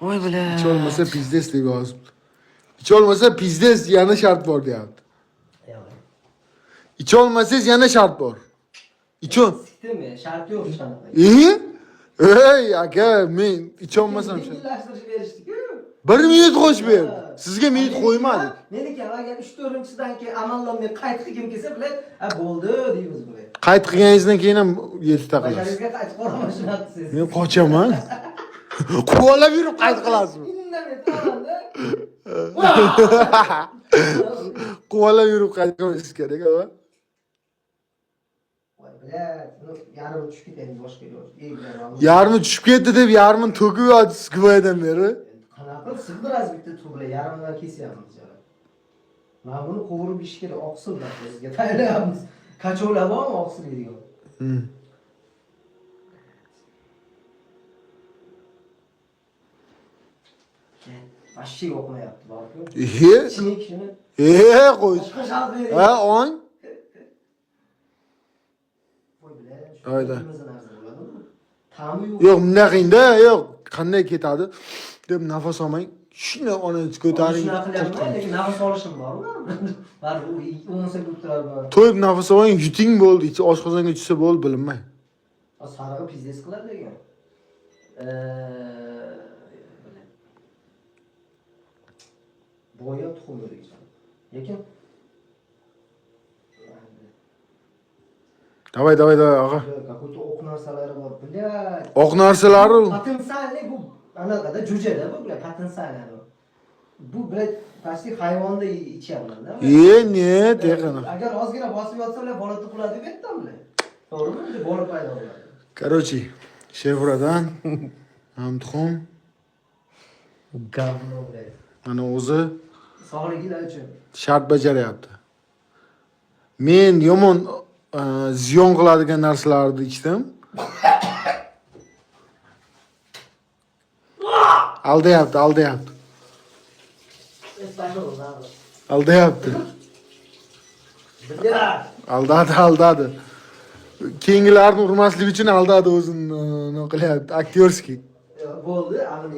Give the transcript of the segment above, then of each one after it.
Voy bilan. Hiç olmasa pizdes deb yozibdi. Hiç olmasa pizdes yana shart bor deyapti. Hiç olmasangiz yana shart bor. İçon. Sikdimi? Shart yo'q shunaqa. Ey aka, men hiç olmasam shu. Yengillashtirib berishdi-ku. 1 minut qo'shib berdi. Sizga minut qo'ymadik. Meniki agar 3-4-dan keyin amallamay qayt qilgim kelsa, bilan, bo'ldi deymiz bilan. Qayt qilganingizdan keyin ham 7 ta qilasiz. Basharingizga qaytib qoraman shunaqa siz. Men qochaman. Quvalab yurib qayt qilasizmi? Indamay turanda. Quvalab yurib qayt qilish kerak, a? Voy bilan, yarmi tushib ketadi boshqa yo'q. Yarmi tushib ketdi deb yarmini to'kib yotibsiz guvoyadan beri. Qanaqa siz biroz bitta tug'la yarimdan kesyapmiz yana. Mana buni qovurib ish kerak, oqsil da sizga tayyorlayapmiz. Kachovlar bormi oqsil yeydigan? Vashshi o'qimayapti, borku. Ichini kishini. Qo'y. Boshqa shart bering. Ha, ong. Voy bilan. Hayda. Ta'mi yo'q. Yo'q, bunaqingda, yo'q, qanday ketadi deb nafas olmang. Shuni ona ko'taring. Shunaqa qilyapman, lekin nafas olishim bormi? Baribir u bo'lmasa bo'lib turadi. To'yib nafas oling, yuting bo'ldi, ichi oshqozonga tushsa bo'ldi, bilinmay. Sarig'i pizdes qiladi degan. Boya tuxum yo'q. Lekin Davay, og'a. какой-то o'q narsalari bor. Блядь. Oq narsalari. Potensialli bu anaqada jo'jada bu bilan potensiallar. Bu bilan pasti hayvonda ichyapman-da. Ne, deqana. Agar ozgina bosib yotsa ular bola tug'iladi deb aytdim bilan. To'g'rimi? Bola paydo bo'ladi. Короче, Chevroletdan ham tuxum. Gavno bilan. Mana o'zi Sog'liginglar uchun. shart bajaryapti. Men yomon ziyon qiladigan narsalarni ichdim. Aldayapti. Aldayapti. Aldadi. Keyingilarni urmaslik uchun aldadi o'zini nima qilyapti, aktyorskiy. Bo'ldi, aniq.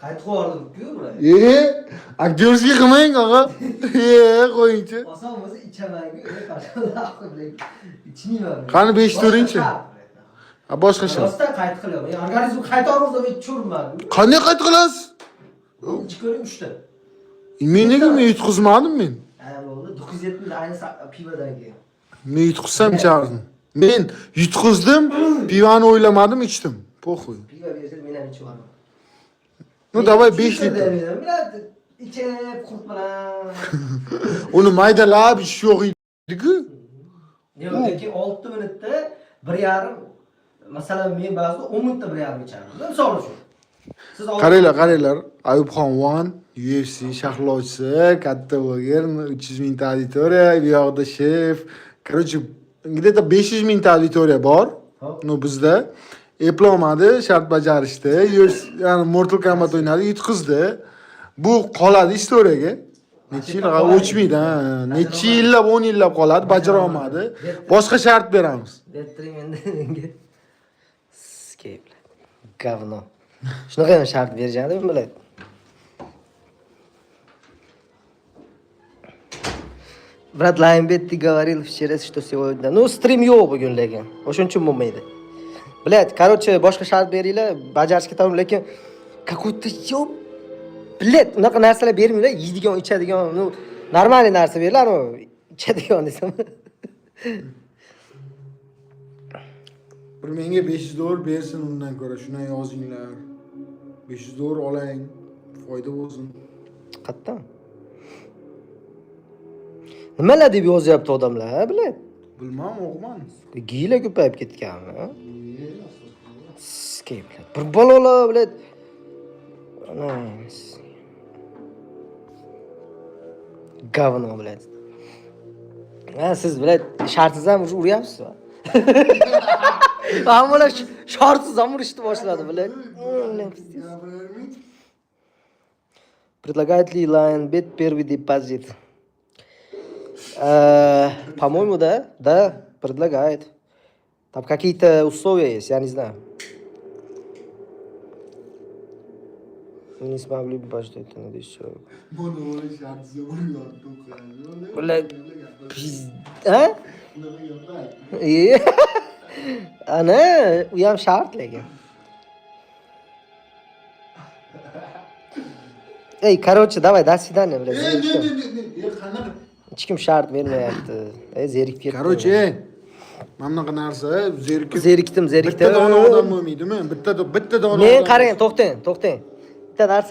Qaytib yubordim-ku bular. Aktyorskiy qilmang, og'a. Qo'yingchi. Oson bo'lsa ichaman-ku, ichmayman. Qani 5 to'rinchi? Ha, boshqa shart. Rostdan qayt qilyapman. Organizm qaytarmoqda men tushirmadim. Qanday qayt qilasiz? Chiqaring 3 ta. Men nega yutqizmadim men? Ha, bo'ldi. 970 ayni pivodan keyin. Men yutqizsam ichardim. Men yutqizdim, pivani o'ylamadim, ichdim. Po'xuy. Pivo bersa men ham ichib yuboraman. Ну, давай 5 litr. İçip kurt bilan. Uni maydalab ichish yo'q edi-ku. Yo'q, 6 minutda 1,5. Masalan, men ba'zida 10 minutda 1,5 ichardim. Misol uchun. Siz Qaranglar. Ayubxon One, UFC sharhlovchisi, katta bloger, 300 mingta auditoriya, bu yoqda chef. Короче, где-то 500 mingta auditoriya bor. No bizda eplomadi, shart bajarishdi. Ya'ni Mortal Kombat o'ynadi, yutqizdi. Bu qoladi istoriyaga. Necha yil o'chmaydi, ha. Necha yillab, 10 yillab qoladi, bajara olmadi. Boshqa shart beramiz. Debtiring endi. Skip. Говно. Shunaqa ham shart berishadi, biladi. Brat Laymbet говорил вчера, что сегодня. Ну, стрим yo'q bugun lekin. O'shuning uchun bo'lmaydi. Блядь, короче, boshqa shart beringlar, bajarishga tayyor, lekin какой-то yo'q. Блядь, unaqa narsalar bermanglar, yeydigan, ichadigan, ну, нормальный narsa beringlar, ichadigan desam. Bir menga $500 bersin undan ko'ra, shuni yozinglar. $500 olang, foyda bo'lsin. Qayerdan? Nimalar deb yozyapti odamlar, ha, bilad? Bilmam, o'qiman. Giyla ko'payib ketganmi? Skip. Bir balolar, bilad. Говно, bilad. Ha, siz bilad, shartsiz ham uryapsiz. Hammalar shartsiz ham urishni boshladi, bilad. Предлагает ли Lionbet первый депозит? По-моему, да, предлагает. Там какие-то условия есть, я не знаю. Не смогли бы почитать, надо еще. Buni o'g'li shartsiz o'rganib o'qiydi. Bular a? Ana, u ham shart lekin. Ey, короче, давай, до свидания, блядь. Qanaqa? Hech kim shart bermayapti. Ey, zerikib ketdim. Короче, mana bunaqa narsa zerikib. Zerikdim. Bitta dona odam bo'lmaydimi? Bitta dona. Men qarang, to'xtang. Bitta narsa